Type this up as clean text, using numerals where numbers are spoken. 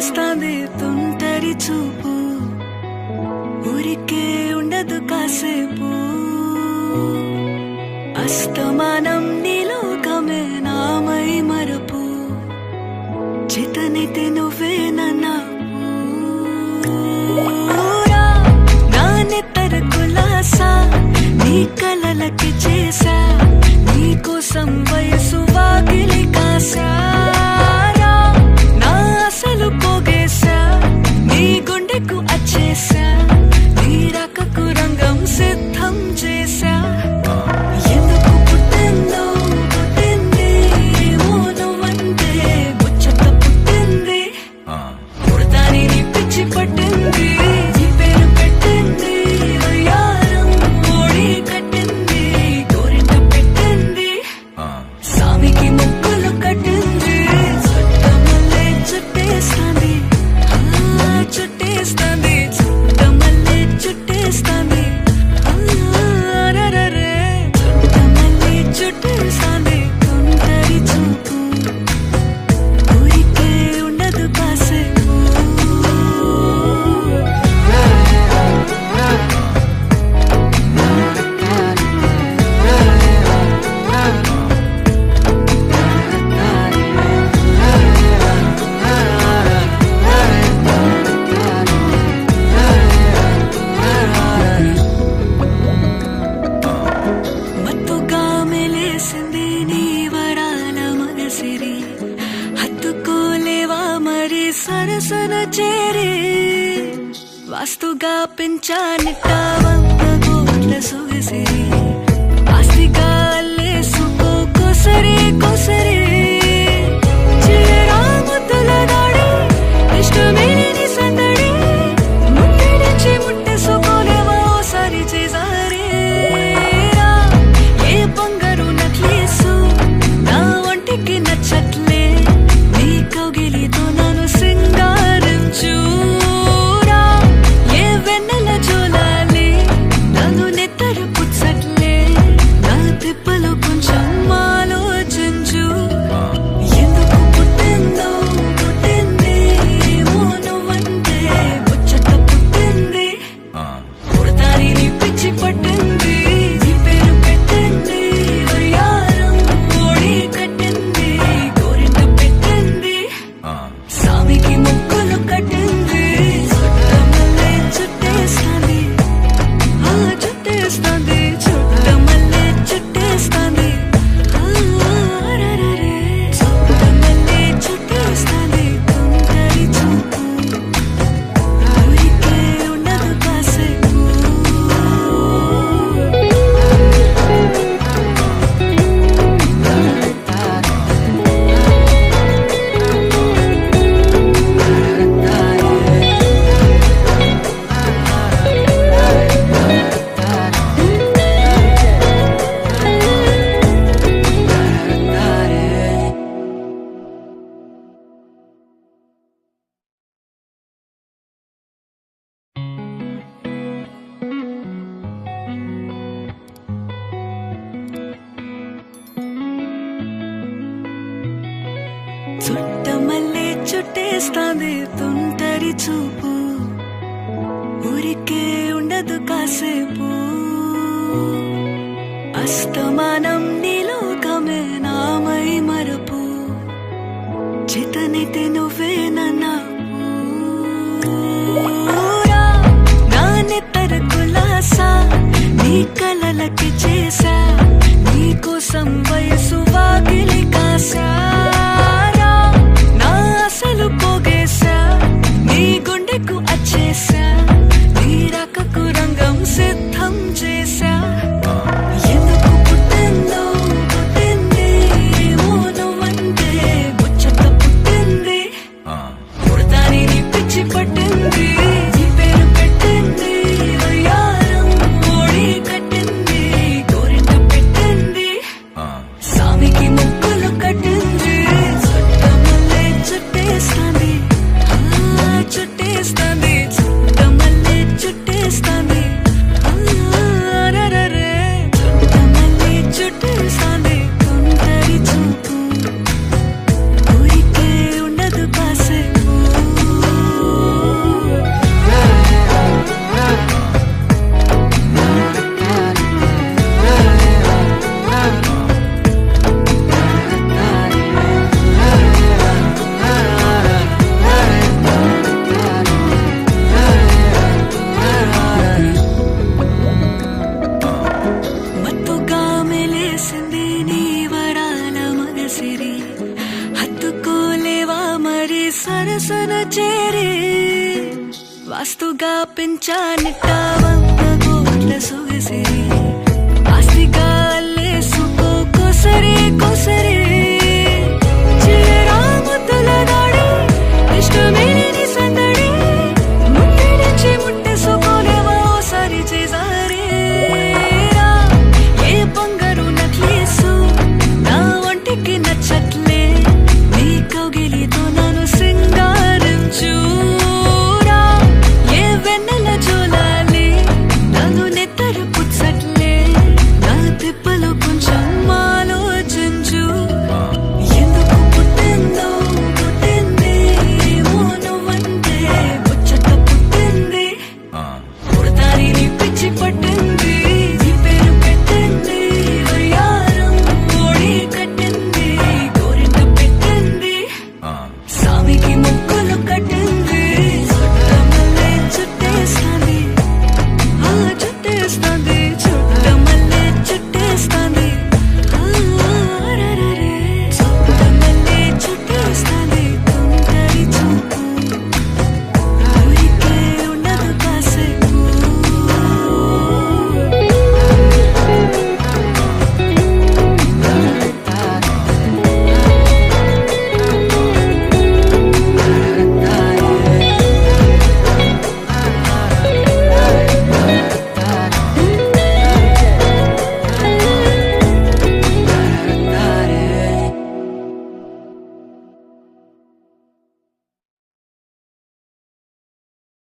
చుట్టేస్తాంది తుంటరి చూపు, ఊరికే ఉండదు కాసేపు. అస్తమానం నీలోకమే నామై మరపు, చేతనైతే నువ్వే నాన్నెత్తర కులాసా నీ కలలకి చేసా, నీ కోసం వయసు వాకిలి కాసా. నా అసలు పోగేశా, నీ గుండెకు అచ్చేసా, నీ రకకు రంగం సిద్ధం చేసా. ఎందుకు పుట్టిందో పుట్టింది, ఏమో నువ్వంటే ముచ్చట పుట్టింది. పుడతాని నీ పిచ్చి పట్టింది, నీ పేరు పెట్టింది వయ్యారం ఓడి కట్టింది, గోరింట పెట్టింది, సామికి ముక్కులు కట్టింది. చుట్టమల్లే చుట్టేస్తాంది, చుట్టేస్తాంది, చుట్టమల్లే చుట్టేస్తాంది, అరెరెరె. చుట్టమల్లే చుట్టేస్తాంది తుంటరి చూపు, ఊరికే ఉండదు కాసేపు. మత్తుగా మెలేసింది నీ వరాల మగసిరి, హత్తుకోలేవా మరి సరసన చేరి. వాస్తుగా పెంచానిట్ట 100 కోట్ల సొగసిరి, ఆస్తిగా అల్లేసుకో కొసరి కొసరి. చిరరాముతుల దాడి ఇష్టమే నీ సందడి, ముట్టడించి ముట్టేసుకోలేవా ఓసారి చేసారి. ఏ బంగారు నక్లీసు నా ఒంటికి నచ్చట్లే, నీ కౌగిలితో నన్ను సింగారించురా. ఏ వెన్నెల జోలాలి నన్ను నెత్తర పుచ్చట్లే, నా తిప్పలు కొంచెం ఆలోచించు. ఎందుకు పుట్టిందో పుట్టింది, ఏమో నువ్వంటే ముచ్చట పుట్టింది. పుడతాని నీ పిచ్చి పట్టింది, నీ పేరు పెట్టింది వయ్యారం ఓడి కట్టింది, గోరింట పెట్టింది, సామికి ముక్కులు కట్టింది. చుట్టమల్లే చుట్టేస్తాంది, చుట్టేస్తాంది, చుట్టమల్లే చుట్టేస్తాంది, అరెరెరె. చుట్టమల్లే చుట్టేస్తాంది తుంటరి చూపు, ఊరికే ఉండదు కాసేపు. చుట్టమల్లే చుట్టేస్తాంది తుంటరి చూపు, ఊరికే ఉండదు కాసేపు. అస్తమానం నీలోకమే నామై మరపు, చేతనైతే నువ్వే నాన్నెత్తర కులాసా నీ కలలకి చేసా, నీ కోసం వయసు వాకిలి కాసా. నా అసలు పోగేశా, నీ గుండెకు అచ్చేసా, నీ రకకు రంగం సిద్ధం చేసా. ఎందుకు పుట్టిందో పుట్టింది, ఏమో నువ్వంటే ముచ్చట పుట్టింది. ಮುಂಚಾನಿಟ್ಟ ಒಂದ ಗೋಟ್ಲ ಸೊಗಸಿರಿ ಆಸ್ತಿಗ ಅಲ್ಲೇಸುಕೋ ಕೊಸರಿ ಕೊಸರಿ